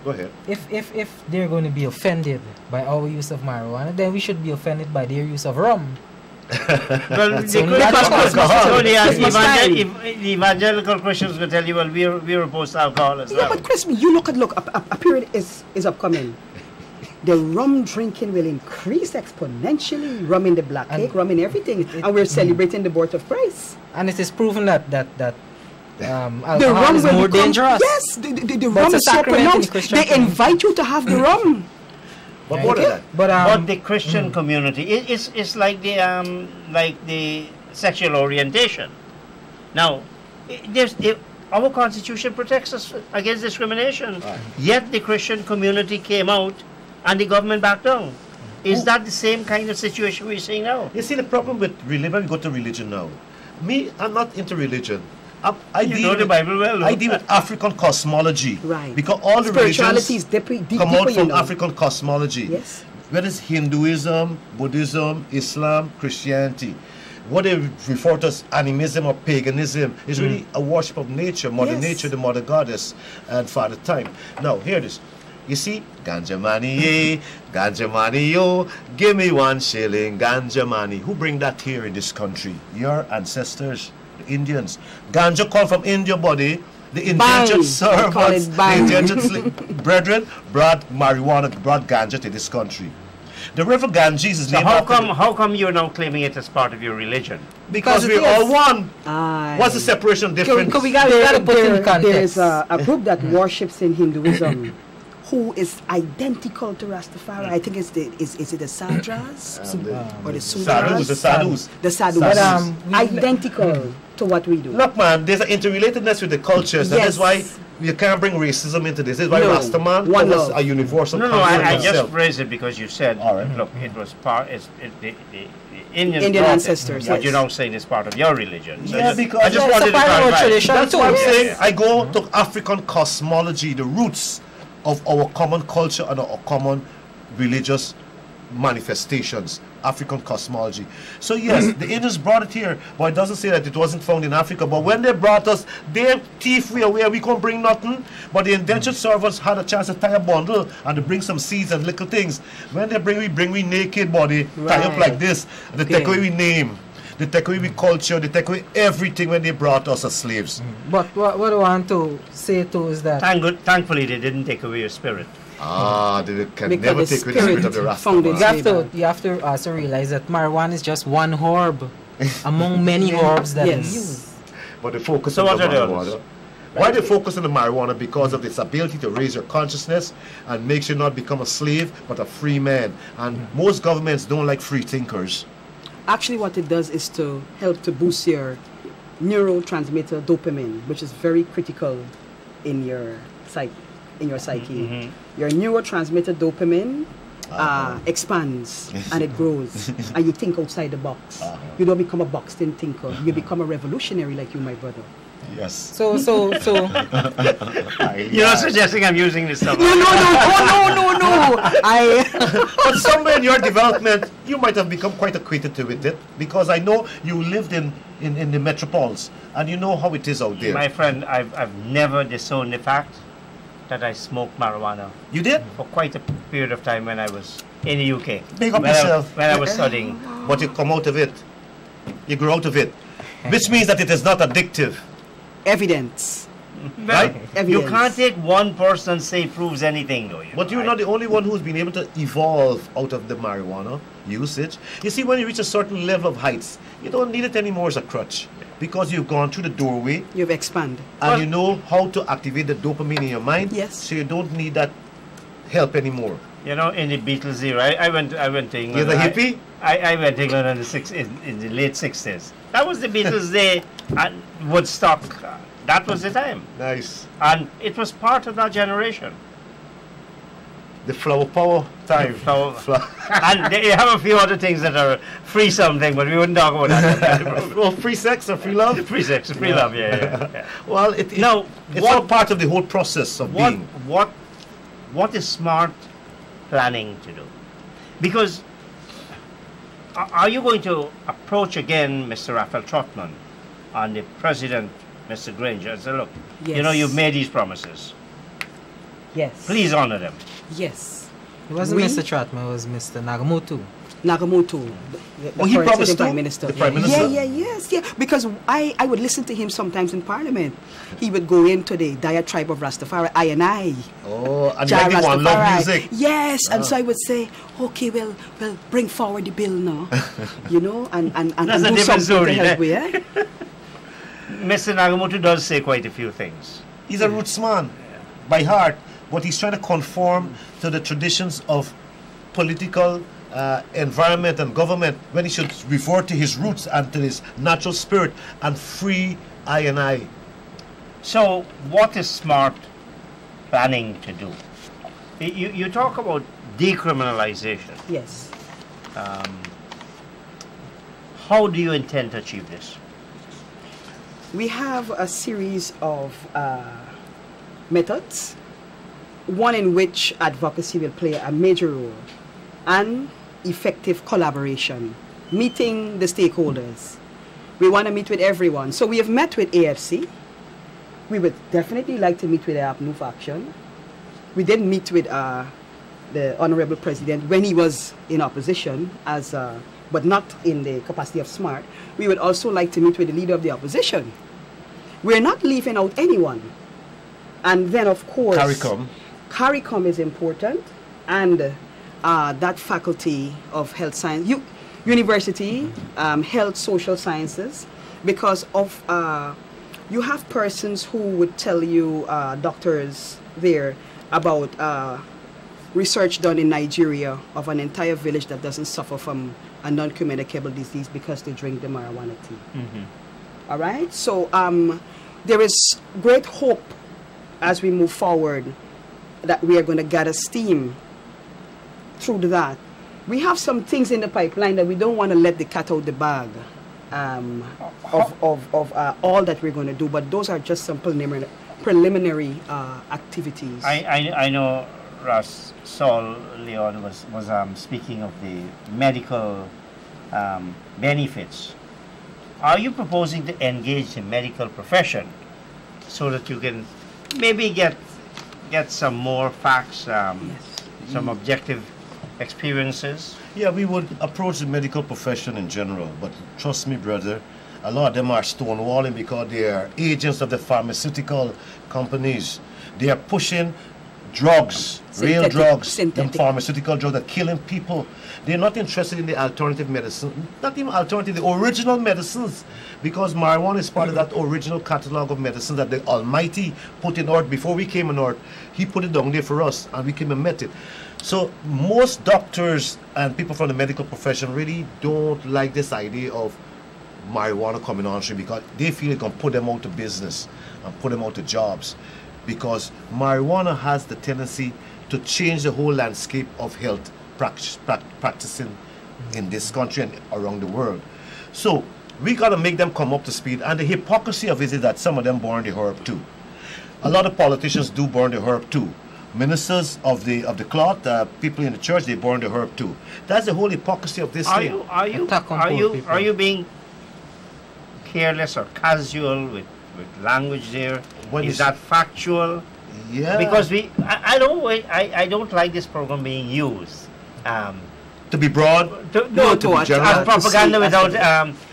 Go ahead. If they're going to be offended by our use of marijuana, then we should be offended by their use of rum. Well, That's the only Christians- alcohol. so the Christmas time. the evangelical Christians will tell you, well, we're opposed to alcohol as Yeah, well. but Chris, you look, a period is upcoming. The rum drinking will increase exponentially. Rum in the black And cake, rum in everything. And we're celebrating the birth of Christ. And it is proven that The alcohol rum is will more become, dangerous. yes, the But rum it's a is so sacrament in the pronounced. Christian They community. invite you to have the rum. But more than that. But the Christian community, it's like the sexual orientation. Now, our Constitution protects us against discrimination. Right. Yet the Christian community came out, and the government backed down. Is that the same kind of situation we're seeing now? You see, the problem with religion, when we go to religion now, me, I'm not into religion. You know the Bible well, though. I deal with African cosmology. Right. Because all the Spirituality is religions deep, come out you from know. African cosmology. Yes. Whether it's Hinduism, Buddhism, Islam, Christianity. What they refer to as animism or paganism is really a worship of nature, Mother Yes. Nature, the Mother Goddess, and Father Time. Now, hear this. You see, ganja money, yeah, ganja money, yo, give me 1 shilling, ganja money. Who bring that here in this country? Your ancestors, the Indians. Ganja come from India, buddy. The indentured They call servants, it the bang. indentured brethren brought marijuana, brought ganja to this country. The river Ganges is So named how after come you're now claiming it as part of your religion? because Because it we're all is. one. Aye. What's the separation difference? Because we got to put it in There's context. a group that worships in Hinduism who is identical to Rastafari. I think it's is it the Sadras or the Sadhus, the Sudras? sadhus. The Sadhus. Sadhus. Identical to what we do. Look, man, there's an interrelatedness with the cultures. That is Yes. why you can't bring racism into this. This is why No. Rastaman One was love. a universal No, concept I just itself. raised it because you said, All right. look, it was part, the Indian Indian brought it, ancestors, but yes. you're now saying it's part of your religion. So Yeah, I because I just it's a wanted to part of our clarify. tradition. That's too. what I'm Yes. saying. I go to African cosmology, the roots of our common culture and our common religious manifestations. African cosmology. So yes, the Indians brought it here, but it doesn't say that it wasn't found in Africa. But when they brought us, their thief we away, we can't bring nothing. But the indentured servants had a chance to tie a bundle and to bring some seeds and little things. When they bring we naked body, tie up Right. like this. They take Okay. away we name. They take away we culture. They take away everything when they brought us as slaves. But what I want to say too is that Thankfully, they didn't take away your spirit. They can Because never the take away the spirit of the spirit found Rastaman. its you have to also realize that marijuana is just one herb among many herbs that Yes. we use. But they focus So on what the are the marijuana. others? Why they focus on the marijuana? Because of its ability to raise your consciousness and makes you not become a slave, but a free man. And most governments don't like free thinkers. Actually, what it does is to help to boost your neurotransmitter dopamine, which is very critical in your psyche. Your neurotransmitter dopamine expands and it grows, and you think outside the box. You don't become a boxed-in thinker. You become a revolutionary like you, my brother. Yes. So You're not suggesting I'm using this stuff. No. But somewhere in your development, you might have become quite acquainted with it, because I know you lived in the metropoles, and you know how it is out there. My friend, I've never disowned the fact that I smoked marijuana You did? for quite a period of time when I was in the UK. Big up when yourself. when I was studying. But you come out of it. You grow out of it. Which means that it is not addictive. Evidence. Right? You Evidence. can't take one person and say proves anything, though. But you're not the only one who's been able to evolve out of the marijuana usage. You see, when you reach a certain level of heights, you don't need it anymore as a crutch, because you've gone through the doorway You've expanded. and you know how to activate the dopamine in your mind. Yes. So you don't need that help anymore. You know, in the Beatles era, I went to England. You're the hippie? I went to England in the late 60s. That was the Beatles' day, and Woodstock. That was the time. Nice. And it was part of that generation. The flower power time. And they have a few other things that are free something, but we wouldn't talk about that. Well, free sex or free love? Free sex, free love, yeah. Well, it's all what- part of the whole process of What, being. what is smart planning to do? Because are you going to approach again Mr. Raphael Trotman and the President, Mr. Granger, and say, look, you know, Yes. you've made these promises. Yes. Please honor them. Yes. it wasn't We- Mr. Trotman, it was Mr. Nagamoto. Nagamoto. Oh, he current promised sitting to? Prime Minister. The Prime Minister? Yeah. Because I would listen to him sometimes in Parliament. He would go into the diatribe of Rastafari, I and I. Oh, and Jah like the one love Rastafari. music. Yes, and so I would say, okay, well, bring forward the bill now, you know, and That's a do different something story, to help eh? with, Mr. Nagamoto does say quite a few things. He's a roots man by heart, but he's trying to conform to the traditions of political environment and government when he should refer to his roots and to his natural spirit and free I and I. So, what is SMART planning to do? You talk about decriminalization. Yes. How do you intend to achieve this? We have a series of methods, one in which advocacy will play a major role, and effective collaboration, meeting the stakeholders. We want to meet with everyone. So we have met with AFC. We would definitely like to meet with the New Faction. We did meet with the Honorable President when he was in opposition, but not in the capacity of SMART. We would also like to meet with the leader of the opposition. We're not leaving out anyone. And then, of course, CARICOM is important, and that faculty of health science, university, health, social sciences, because of you have persons who would tell you, doctors there, about research done in Nigeria of an entire village that doesn't suffer from a non-communicable disease because they drink the marijuana tea. Mm-hmm. All right? So there is great hope as we move forward that we are going to gather steam through that. We have some things in the pipeline that we don't want to let the cat out the bag of all that we're going to do, but those are just some preliminary activities. I know Saul Leon was speaking of the medical benefits. Are you proposing to engage the medical profession so that you can maybe get some more facts, some objective experiences? Yeah, we would approach the medical profession in general, but trust me, brother, a lot of them are stonewalling because they are agents of the pharmaceutical companies. They are pushing drugs, real drugs, them pharmaceutical drugs that are killing people. They're not interested in the alternative medicine, not even alternative, the original medicines, because marijuana is part of that original catalog of medicine that the Almighty put in order before we came on earth. He put it down there for us, and we came and met it. So most doctors and people from the medical profession really don't like this idea of marijuana coming on stream because they feel it can put them out of business and put them out of jobs, because marijuana has the tendency to change the whole landscape of health practicing in this country and around the world. So we got to make them come up to speed, and the hypocrisy of it is that some of them burn the herb too. A lot of politicians do burn the herb too. Ministers of the cloth, people in the church, they burn the herb too. That's the whole hypocrisy of this thing. Are you being careless or casual with language there? Is that factual? Yeah. Because I don't like this program being used to be broad. To be general. As propaganda without.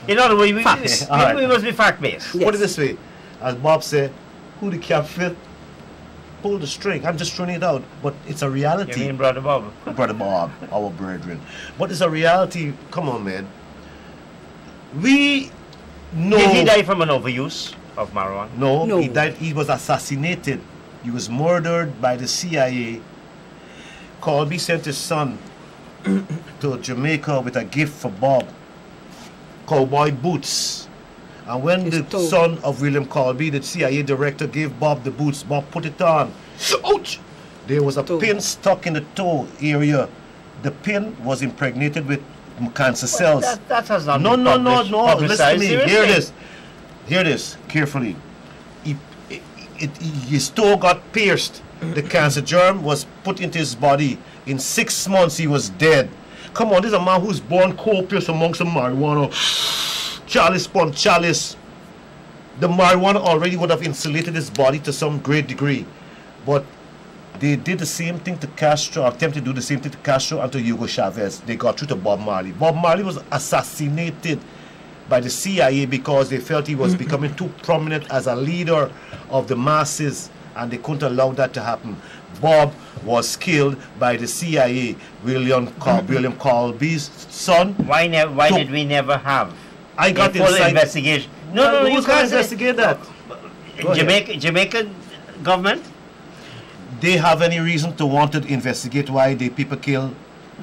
In other words, we must be fact based. Yes. Put it this way, as Bob said, who the cap fit, pull the string. I'm just throwing it out, but it's a reality. You mean Brother Bob? Brother Bob, our brethren. But it's a reality. Come on, man. We know. Did he die from an overuse of marijuana? No, he died. He was assassinated. He was murdered by the CIA. Colby sent his son to Jamaica with a gift for Bob, cowboy boots. And when the son of William Colby, the CIA director, gave Bob the boots, Bob put it on. Ouch! There was a pin stuck in the toe area. The pin was impregnated with cancer cells. That has not no, been no, no, no. Listen to me. Seriously? Hear this. Hear this carefully. His toe got pierced. The cancer germ was put into his body. In 6 months, he was dead. Come on, this is a man who's born copious amongst the marijuana. Chalice upon chalice. The marijuana already would have insulated his body to some great degree. But they did the same thing to Castro, or attempted to do the same thing to Castro and to Hugo Chavez. They got through to Bob Marley. Bob Marley was assassinated by the CIA because they felt he was becoming too prominent as a leader of the masses, and they couldn't allow that to happen. Bob was killed by the CIA. William Colby's son. Why did we never have I got a full investigation? No, you Who's going can't to investigate that? Go ahead. Jamaican government. They have any reason to want to investigate why the people kill?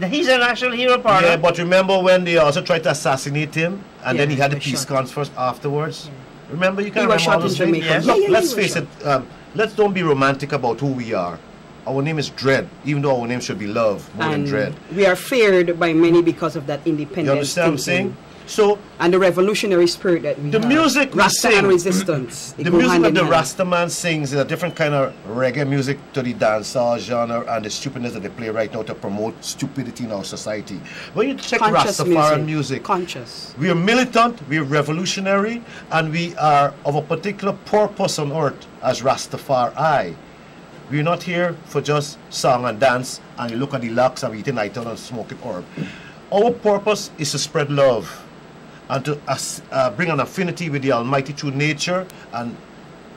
He's a national hero, partner. Yeah, but remember when they also tried to assassinate him, and then Yeah, he had the they peace shot conference afterwards? Remember, you He can't was remember all shot in those things? Jamaica. Yes. Yeah, Look, yeah, let's he was face shot. it, let's don't be romantic about who we are. Our name is Dread, even though our name should be Love more than And Dread. we are feared by many because of that independence. You understand what I'm saying? thinking So, And the revolutionary spirit that we the have. music we Rasta sing, and resistance. They the go music hand that in the hand. Rasta man sings is a different kind of reggae music to the dancehall genre and the stupidness that they play right now to promote stupidity in our society. When you check Conscious Rastafarian music, Conscious. we are militant, we are revolutionary, and we are of a particular purpose on earth as Rastafari. We're not here for just song and dance, and you look at the locks and we eat night out and smoking herb. Our purpose is to spread love and to bring an affinity with the Almighty through nature and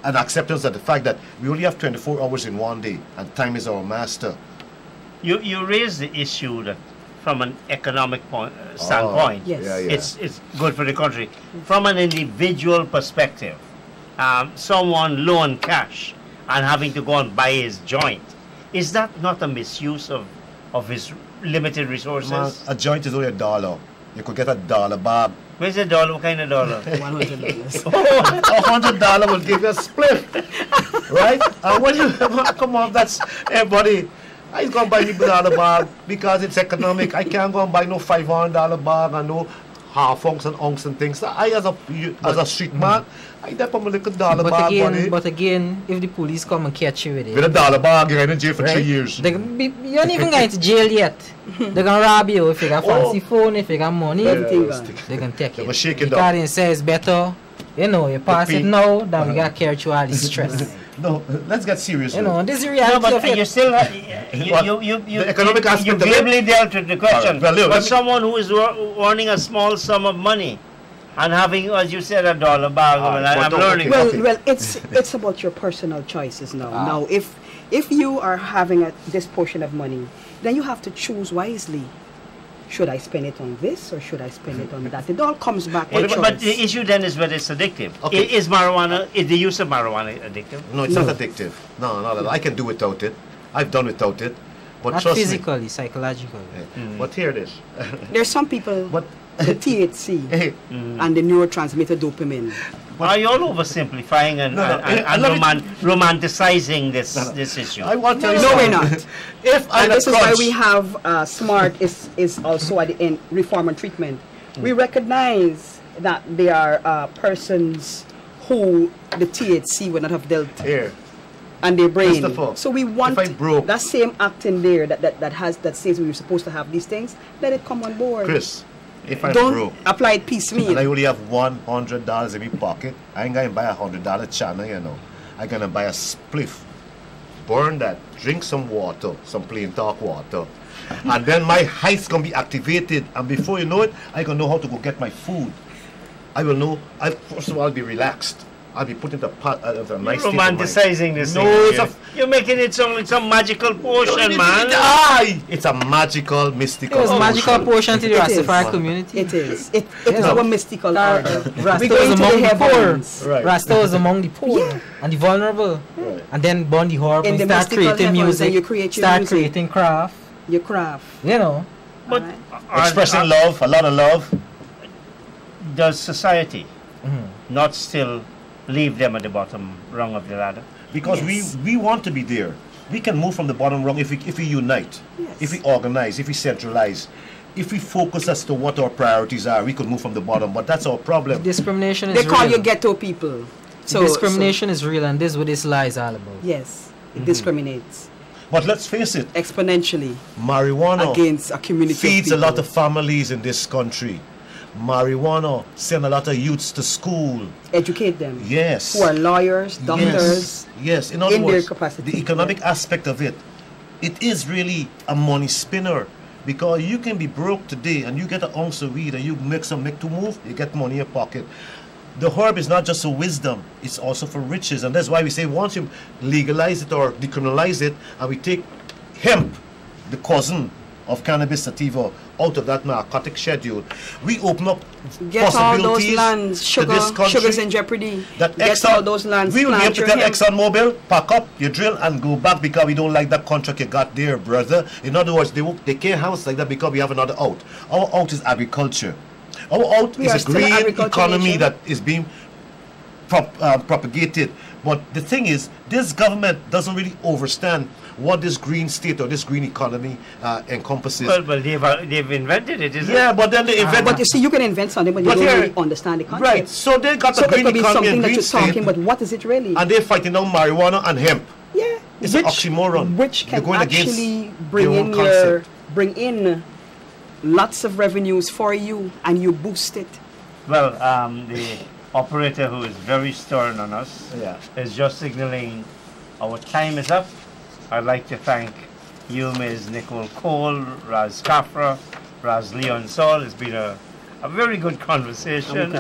an acceptance of the fact that we only have 24 hours in one day, and time is our master. You raise the issue that from an economic standpoint, Yes. Yeah, yeah. it's good for the country. From an individual perspective, someone loan cash and having to go and buy his joint, is that not a misuse of his limited resources? Man, a joint is only $1. You could get $1 bag. Where's the dollar? What kind of dollar? $100. $100 will give you a split, right? And when you come on, that's everybody. I gonna buy me $1 bag because it's economic. I can't go and buy no $500 bag and no half ounce and things. So I as a street man, I dep on my little dollar bag money. But again, if the police come and catch you with it, With $1 bag, you're in jail for 3 right? years. You're not even going to jail yet. They're gonna rob you if you got fancy phone, if you got money. Everything Yeah, gone. They can take They it. will shake it The down. guardian says better, you know, you pass it now, then we gotta carry through all the stress. No, let's get serious. You now. know, this is the No, reality but of it. you still have, What? you The economic aspect you of it? glibly dealt with the question. All right, well, Leo, but let me- someone who is earning a small sum of money and having, as you said, $1 bag, All right, I'm but learning. okay. Well, it's about your personal choices now. Now, if you are having this portion of money, then you have to choose wisely. Should I spend it on this or should I spend it on that? It all comes back to But the choice. issue then is whether it's addictive. Okay. Is the use of marijuana addictive? No, it's No. not addictive. No, not at all. I can do without it. I've done without it. But Not trust physically, psychologically. me. But here it is. There's some people, But the THC hey, and the neurotransmitter dopamine. Are you all oversimplifying and, No, no, and, and let me- romanticizing this issue? I want to tell you No, we're something. not. If I'm And a this is why crunch, we have SMART is also at the end, reform and treatment. We recognize that there are persons who the THC would not have dealt here, and their brain. Christopher, So we want if I broke- that same act in there that says we were supposed to have these things, let it come on board. Chris, if I'm Don't broke apply it and I piecemeal. only have $100 in my pocket, I ain't gonna buy $100 chana, you know. I'm gonna buy a spliff, burn that, drink some water, some plain talk water, and then my height's gonna be activated, and before you know it, I gonna know how to go get my food. I will know. First of all, I'll be relaxed. I'll be put into a nice You're state of mind. romanticizing this No, thing. it's You're, you're making it sound like some magical potion, man. It's a magical, mystical. It was potion. magical portion to the It is. Rastafari community. It is. It is Yeah. our mystical art. Rasta We was go into among the the poor. heavens. Right. Rasta was among the poor Yeah. and the vulnerable. Right. And then born the horrible, In the start mystical creating heavens, music, and you create your start music. creating craft, Your craft. you know. But Alright. Expressing love, a lot of love. does society Mhm. not still leave them at the bottom rung of the ladder? Because Yes. we want to be there. We can move from the bottom rung if we unite, Yes. if we organize, if we centralize, if we focus as to what our priorities are. We could move from the bottom, but that's our problem. Discrimination is They call real. you ghetto people. Discrimination is real, and this is what this lie is all about. Yes, it discriminates But let's face it, exponentially marijuana against a community feeds of a lot people. of families in this country. Marijuana send a lot of youths to school. Educate them. Yes. Who are lawyers, doctors. Yes. In other in their words, capacity, the economic aspect of it, it is really a money spinner. Because you can be broke today and you get an ounce of weed and you make two move, you get money in your pocket. The herb is not just for wisdom, it's also for riches. And that's why we say once you legalize it or decriminalize it and we take hemp, the cousin, of cannabis sativa out of that narcotic schedule, we open up Get all those possibilities lands, to this country. sugar's in jeopardy. That Get all those lands, we will be able plant to your tell hemp. ExxonMobil, pack up, you drill and go back because we don't like that contract you got there, brother. In other words, they can't have us like that because we have another out. Our out is agriculture. Our out We is are a still an green agriculture economy nation. that is being propagated. But the thing is, this government doesn't really understand what this green state or this green economy encompasses. Well, they've invented it, isn't Yeah, it? but then they invent. But you see, you can invent something, but you But don't here- really understand the concept. Right, so they got So the it green could be economy something and that green you're state, talking, but what is it really? and they're fighting down marijuana and hemp. Yeah, It's an oxymoron. Which You're can going against actually bring your own in concept. bring in lots of revenues for you, and you boost it. Well, the operator, who is very stern on us, Yeah. is just signaling our time is up. I'd like to thank you, Ms. Nicole Cole, Raz Kafra, Raz Leon Saul. It's been a very good conversation.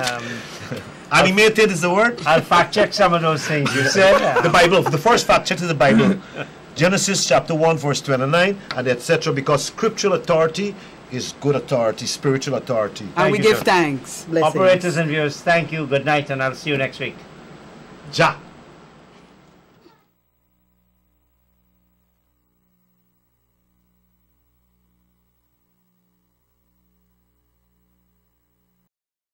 Animated is the word. I'll fact check some of those things you said. The Bible. The first fact check is the Bible. Genesis chapter 1 verse 29 and etc. Because scriptural authority is good authority, spiritual authority. And Thank we you, give sir. thanks. Blessings. Operators and viewers, thank you. Good night, and I'll see you next week. Ja.